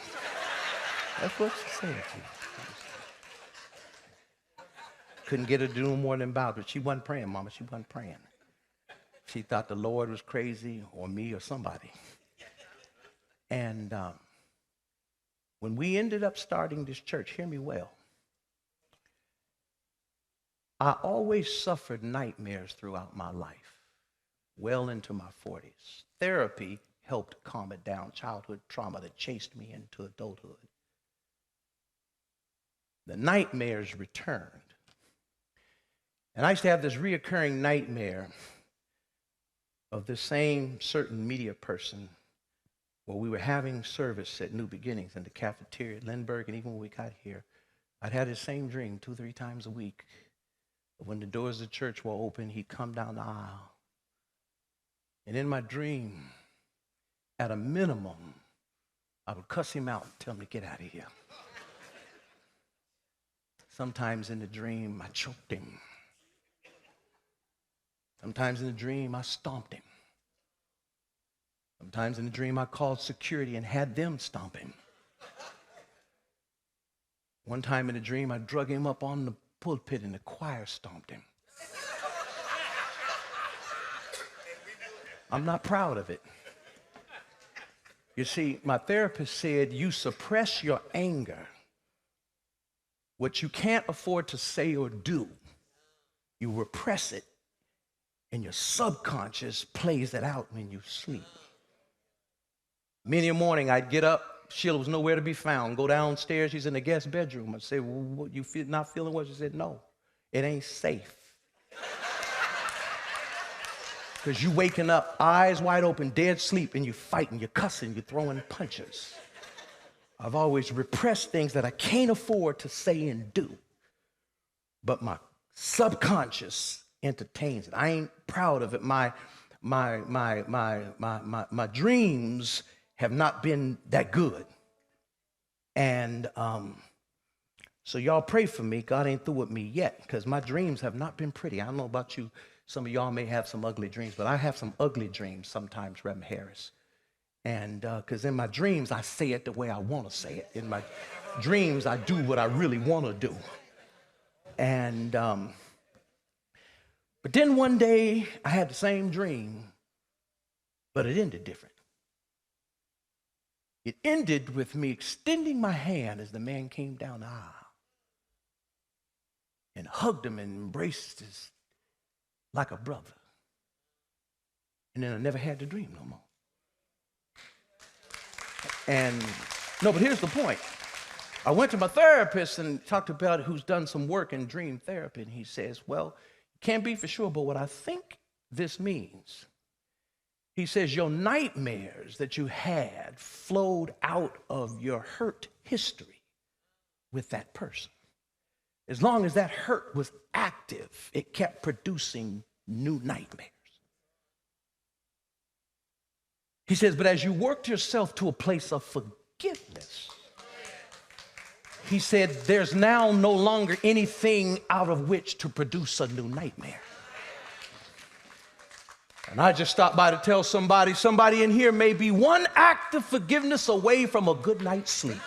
That's what she said to me. Couldn't get her to do no more than bow, but she wasn't praying, Mama. She wasn't praying. She thought the Lord was crazy, or me, or somebody. And When we ended up starting this church, hear me well, I always suffered nightmares throughout my life, well into my 40s. Therapy helped calm it down, childhood trauma that chased me into adulthood. The nightmares returned. And I used to have this reoccurring nightmare of the same certain media person where we were having service at New Beginnings in the cafeteria at Lindbergh, and even when we got here, I'd had the same dream 2-3 times a week. When the doors of the church were open, he'd come down the aisle. And in my dream, at a minimum, I would cuss him out and tell him to get out of here. Sometimes in the dream, I choked him. Sometimes in the dream, I stomped him. Sometimes in the dream, I called security and had them stomp him. One time in a dream, I drug him up on the pulpit and the choir stomped him. I'm not proud of it. You see, my therapist said, you suppress your anger. What you can't afford to say or do, you repress it, and your subconscious plays it out when you sleep. Many a morning, I'd get up. Sheila was nowhere to be found. Go downstairs. She's in the guest bedroom. I'd say, well, what, you feel, not feeling well? She said, no, it ain't safe. Because you waking up, eyes wide open, dead sleep, and you're fighting, you're cussing, you're throwing punches. I've always repressed things that I can't afford to say and do. But my subconscious entertains it. I ain't proud of it. My dreams have not been that good. And so y'all pray for me. God ain't through with me yet, because my dreams have not been pretty. I don't know about you. Some of y'all may have some ugly dreams, but I have some ugly dreams sometimes, Reverend Harris. And because in my dreams, I say it the way I want to say it. In my dreams, I do what I really want to do. And but then one day, I had the same dream, but it ended different. It ended with me extending my hand as the man came down the aisle and hugged him and embraced us like a brother. And then I never had the dream no more. And no, but here's the point. I went to my therapist and talked about it, who's done some work in dream therapy, and he says, well, can't be for sure, but what I think this means, he says, your nightmares that you had flowed out of your hurt history with that person. As long as that hurt was active, it kept producing new nightmares. He says, but as you worked yourself to a place of forgiveness, he said, there's now no longer anything out of which to produce a new nightmare. And I just stopped by to tell somebody in here may be one act of forgiveness away from a good night's sleep.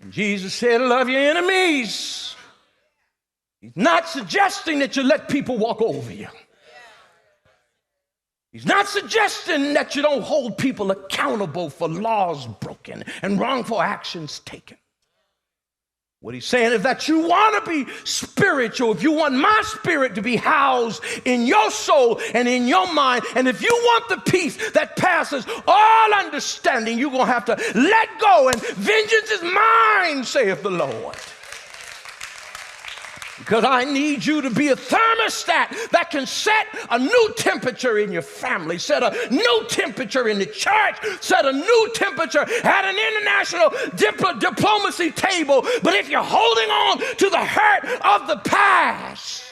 And Jesus said, love your enemies. He's not suggesting that you let people walk over you. He's not suggesting that you don't hold people accountable for laws broken and wrongful actions taken. What he's saying is that you want to be spiritual, if you want my spirit to be housed in your soul and in your mind, and if you want the peace that passes all understanding, you're going to have to let go, and vengeance is mine, saith the Lord. Because I need you to be a thermostat that can set a new temperature in your family, set a new temperature in the church, set a new temperature at an international diplomacy table. But if you're holding on to the hurt of the past,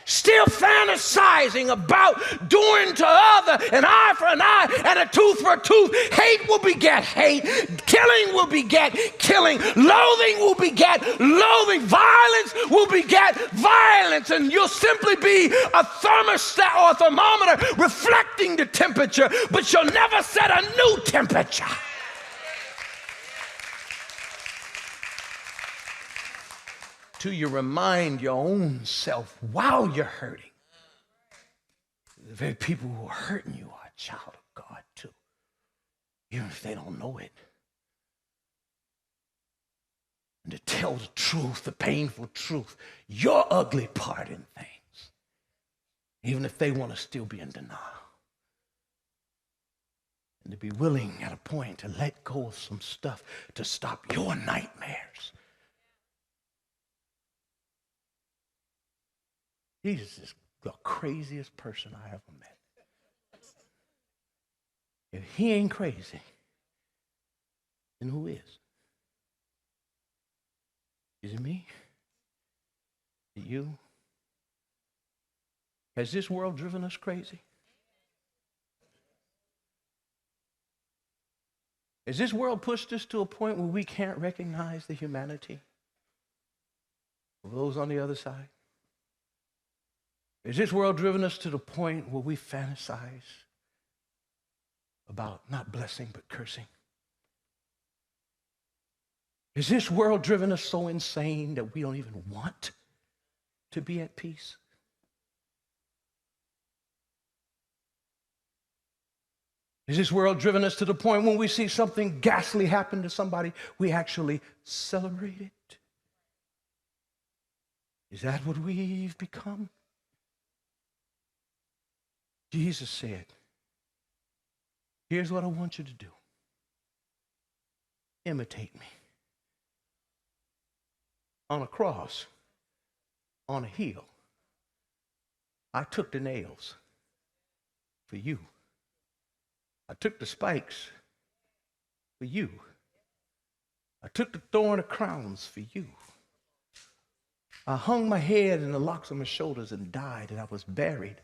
still fantasizing about doing to other an eye for an eye and a tooth for a tooth, hate will beget hate, killing will beget killing, loathing will beget loathing, violence will beget violence, and you'll simply be a thermostat or a thermometer reflecting the temperature, but you'll never set a new temperature. Till you remind your own self while you're hurting The very people who are hurting you are a child of God too, even if they don't know it. And to tell the truth, the painful truth, your ugly part in things, even if they want to still be in denial. And to be willing at a point to let go of some stuff to stop your nightmares. Jesus is the craziest person I ever met. If he ain't crazy, then who is? Is it me? Is it you? Has this world driven us crazy? Has this world pushed us to a point where we can't recognize the humanity of those on the other side? Has this world driven us to the point where we fantasize about not blessing but cursing? Has this world driven us so insane that we don't even want to be at peace? Has this world driven us to the point when we see something ghastly happen to somebody, we actually celebrate it? Is that what we've become? Jesus said, here's what I want you to do. Imitate me. On a cross, on a hill, I took the nails for you. I took the spikes for you. I took the thorn of crowns for you. I hung my head in the locks of my shoulders and died, and I was buried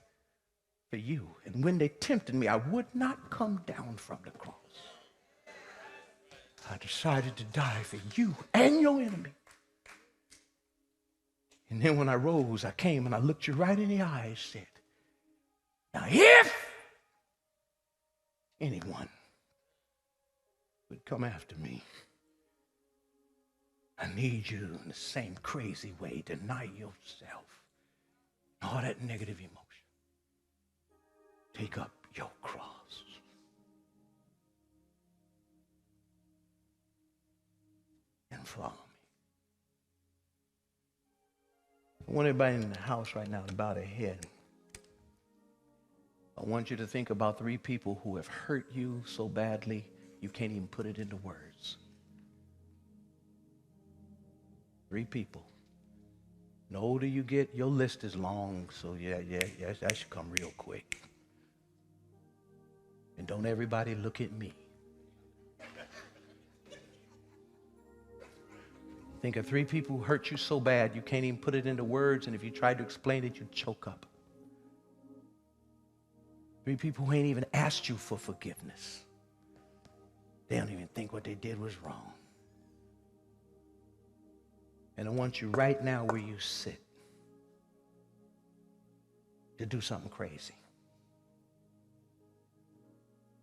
for you. And when they tempted me, I would not come down from the cross. I decided to die for you and your enemy. And then when I rose, I came and I looked you right in the eye and said, now if anyone would come after me, I need you in the same crazy way, deny yourself, all that negative emotion. Take up your cross. And follow me. I want everybody in the house right now to bow their head. I want you to think about 3 people who have hurt you so badly you can't even put it into words. 3 people. The older you get, your list is long, so yeah, that should come real quick. And don't everybody look at me. Think of 3 people who hurt you so bad you can't even put it into words, and if you tried to explain it, you'd choke up. 3 people who ain't even asked you for forgiveness. They don't even think what they did was wrong. And I want you right now where you sit to do something crazy.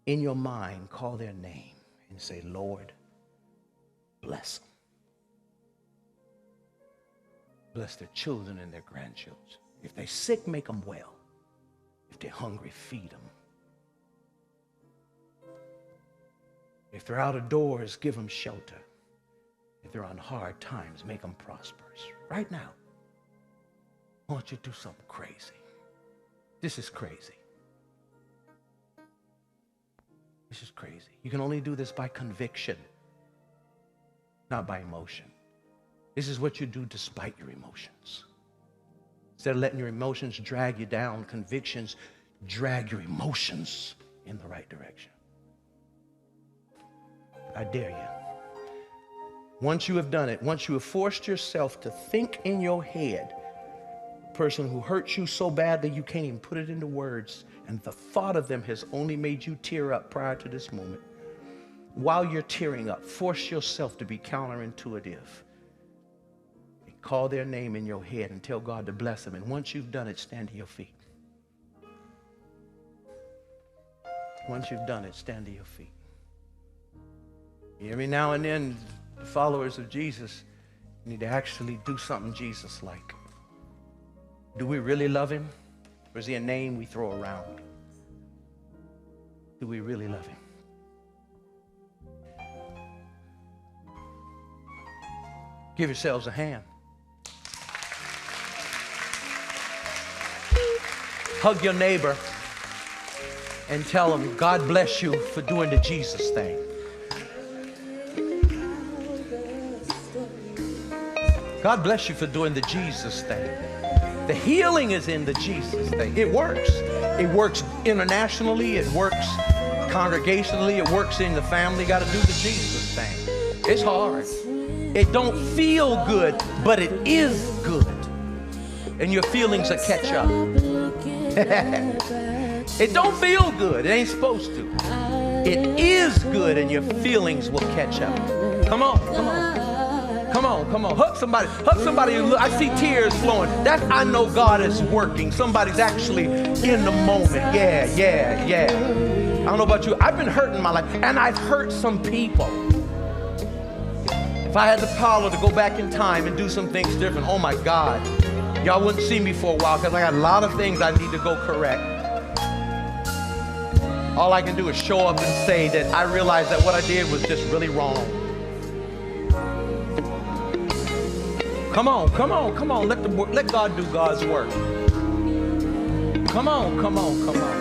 In your mind, call their name and say, Lord, bless them. Bless their children and their grandchildren. If they're sick, make them well. If they're hungry, feed them. If they're out of doors, give them shelter. If they're on hard times, make them prosperous. Right now, I want you to do something crazy. This is crazy. This is crazy. You can only do this by conviction, not by emotion. This is what you do despite your emotions. Instead of letting your emotions drag you down, convictions drag your emotions in the right direction. I dare you. Once you have done it, once you have forced yourself to think in your head, the person who hurt you so badly you can't even put it into words, and the thought of them has only made you tear up prior to this moment. While you're tearing up, force yourself to be counterintuitive. Call their name in your head and tell God to bless them. And once you've done it, stand to your feet. Once you've done it, stand to your feet. Every now and then, the followers of Jesus need to actually do something Jesus-like. Do we really love him? Or is he a name we throw around? Do we really love him? Give yourselves a hand. Hug your neighbor and tell him, God bless you for doing the Jesus thing. God bless you for doing the Jesus thing. The healing is in the Jesus thing. It works. It works internationally. It works congregationally. It works in the family. You got to do the Jesus thing. It's hard. It don't feel good, but it is good. And your feelings will catch up. It don't feel good. It ain't supposed to. It is good, and your feelings will catch up. Come on, come on. Come on, come on. Hug somebody. Hug somebody. I see tears flowing. That's, I know God is working. Somebody's actually in the moment. Yeah, yeah, yeah. I don't know about you. I've been hurt in my life, and I've hurt some people. If I had the power to go back in time and do some things different, oh my God, y'all wouldn't see me for a while because I got a lot of things I need to go correct. All I can do is show up and say that I realized that what I did was just really wrong. Come on, come on, come on. Let God do God's work. Come on, come on, come on.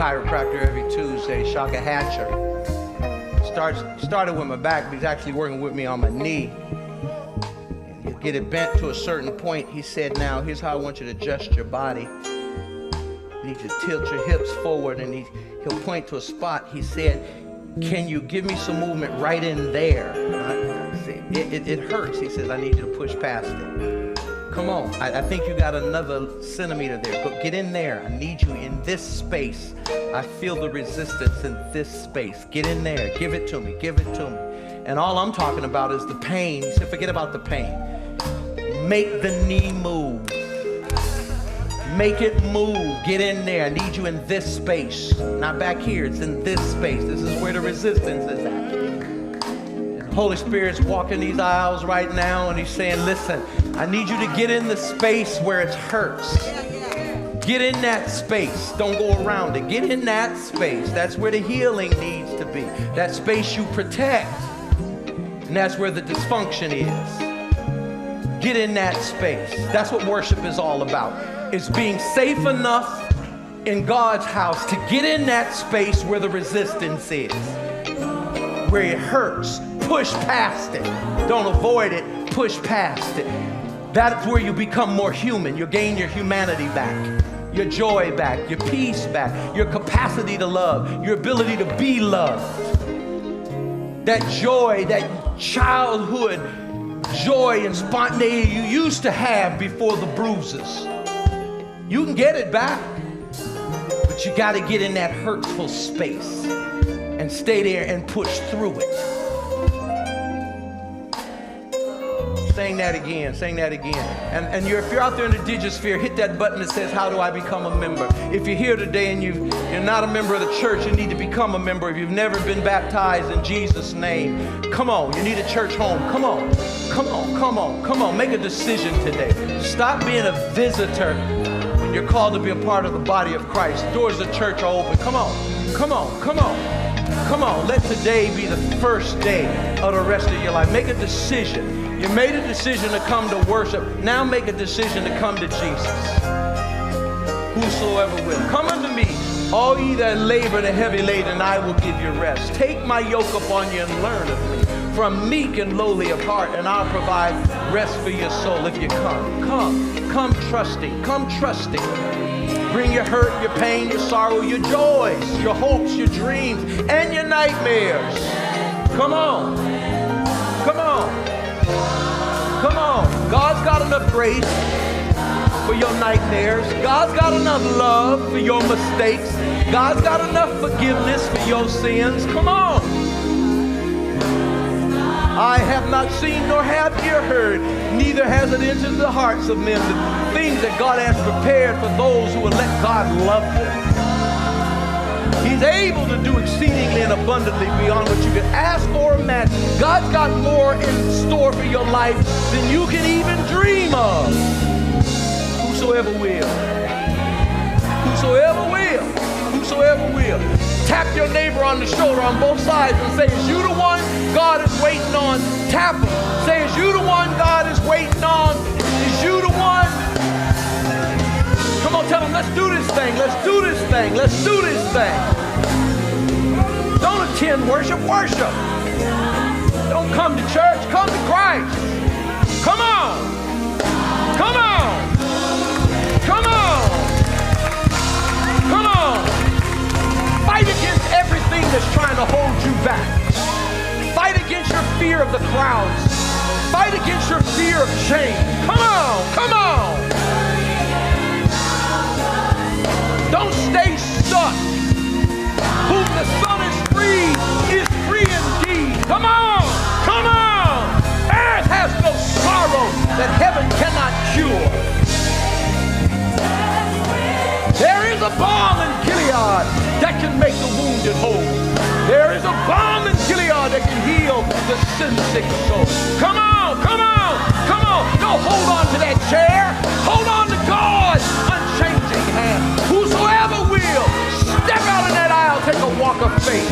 Chiropractor every Tuesday, Shaka Hatcher. Started with my back, but he's actually working with me on my knee. And he'll get it bent to a certain point. He said, now, here's how I want you to adjust your body. You need to tilt your hips forward, and he'll point to a spot. He said, can you give me some movement right in there? It hurts. He says, I need you to push past it. Come on, I think you got another centimeter there. Go get in there. I need you in this space. I feel the resistance in this space. Get in there. Give it to me. Give it to me. And all I'm talking about is the pain. He said, forget about the pain. Make the knee move. Make it move. Get in there. I need you in this space. Not back here. It's in this space. This is where the resistance is at. And Holy Spirit's walking these aisles right now, and he's saying, listen, I need you to get in the space where it hurts. Get in that space. Don't go around it. Get in that space. That's where the healing needs to be. That space you protect. And that's where the dysfunction is. Get in that space. That's what worship is all about. It's being safe enough in God's house to get in that space where the resistance is. Where it hurts. Push past it. Don't avoid it. Push past it. That's where you become more human. You gain your humanity back, your joy back, your peace back, your capacity to love, your ability to be loved. That joy, that childhood joy and spontaneity you used to have before the bruises. You can get it back, but you got to get in that hurtful space and and stay there and push through it. Saying that again, saying that again. And if you're out there in the digisphere, hit that button that says, how do I become a member? If you're here today and you're not a member of the church, you need to become a member. If you've never been baptized in Jesus' name, come on, you need a church home. Come on, come on, come on, come on. Make a decision today. Stop being a visitor when you're called to be a part of the body of Christ. Doors of the church are open. Come on, come on, come on. Come on, let today be the first day of the rest of your life. Make a decision. You made a decision to come to worship. Now make a decision to come to Jesus. Whosoever will. Come unto me, all ye that labor and are heavy laden, and I will give you rest. Take my yoke upon you and learn of me. For I'm meek and lowly of heart, and I'll provide rest for your soul if you come. Come trusting. Come trusting. Bring your hurt, your pain, your sorrow, your joys, your hopes, your dreams, and your nightmares. Come on. Come on. Come on. God's got enough grace for your nightmares. God's got enough love for your mistakes. God's got enough forgiveness for your sins. Come on. I have not seen nor have ear heard, neither has it entered the hearts of men, the things that God has prepared for those who will let God love them. He's able to do exceedingly and abundantly beyond what you can ask or imagine. God's got more in store for your life than you can even dream of. Whosoever will. Whosoever will. Whosoever will. Tap your neighbor on the shoulder on both sides and say, is you the one God is waiting on? Tap him. Say, is you the one God is waiting on? Is you the one? Come on, tell him, let's do this thing. Let's do this thing. Let's do this thing. Don't attend worship. Worship. Don't come to church. Come to Christ. Come on. Come on. Come on. Come on. Fight against everything that's trying to hold you back. Fight against your fear of the crowds. Fight against your fear of change. Come on. Come on. Don't stay stuck. Whom the Son is free indeed. Come on. Come on. Earth has no sorrow that heaven cannot cure. There is a balm in Gilead that can make the wounded whole. There is a balm in Gilead that can heal the sin-sick soul. Come on, come on, come on. Don't hold on to that chair. Hold on to God's unchanging hand. Whosoever will, step out in that aisle, take a walk of faith.